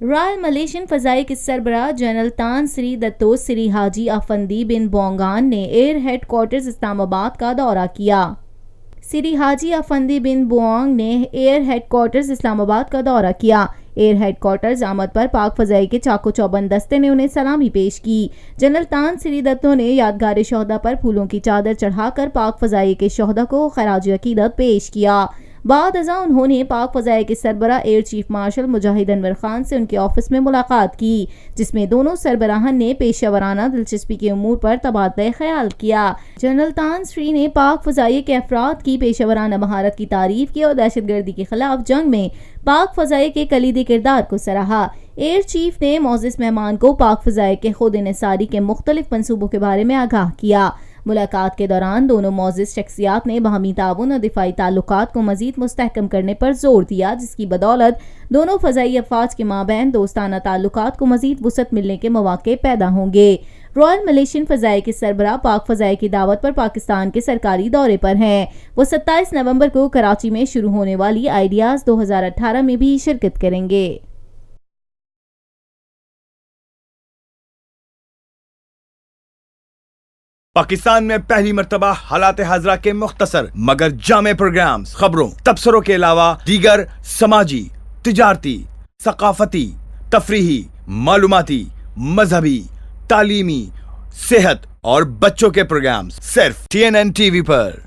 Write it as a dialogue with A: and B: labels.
A: Royal Malaysian فضائی کے سربراہ جنرل تان سری دتو سری حاجی افندی بن بونگان نے ایئر ہیڈ کوارٹرز اسلام آباد کا دورہ کیا۔ سری حاجی افندی بن بوانگ نے ایئر ہیڈ کوارٹرز اسلام آباد کا دورہ کیا۔ ایئر ہیڈ کوارٹرز آمد پر پاک فضائی کے چاقو چوبند دستے نے انہیں سلامی پیش کی۔ جنرل تان سری دتو نے یادگار شہدا پر پھولوں کی چادر چڑھا کر پاک فضائی کے شہدا کو خراج عقیدت پیش کیا۔ بعد ازاں انہوں نے پاک فضائی کے سربراہ ایئر چیف مارشل مجاہد انور خان سے ان کے آفس میں ملاقات کی، جس میں دونوں سربراہان نے پیشہ ورانہ دلچسپی کے امور پر تبادلہ خیال کیا۔ جنرل تان سری نے پاک فضائی کے افراد کی پیشہ ورانہ مہارت کی تعریف کی اور دہشت گردی کے خلاف جنگ میں پاک فضائی کے کلیدی کردار کو سراہا۔ ایئر چیف نے معزز مہمان کو پاک فضائی کے خود انحصاری کے مختلف منصوبوں کے بارے میں آگاہ کیا۔ ملاقات کے دوران دونوں معزز شخصیات نے باہمی تعاون اور دفاعی تعلقات کو مزید مستحکم کرنے پر زور دیا، جس کی بدولت دونوں فضائی افواج کے مابین دوستانہ تعلقات کو مزید وسعت ملنے کے مواقع پیدا ہوں گے۔ رائل ملیشین فضائی کے سربراہ پاک فضائی کی دعوت پر پاکستان کے سرکاری دورے پر ہیں۔ وہ 27 نومبر کو کراچی میں شروع ہونے والی آئیڈیاز 2018 میں بھی شرکت کریں گے۔
B: پاکستان میں پہلی مرتبہ حالات حاضرہ کے مختصر مگر جامع پروگرامز، خبروں، تبصروں کے علاوہ دیگر سماجی، تجارتی، ثقافتی، تفریحی، معلوماتی، مذہبی، تعلیمی، صحت اور بچوں کے پروگرامز صرف TNN TV پر۔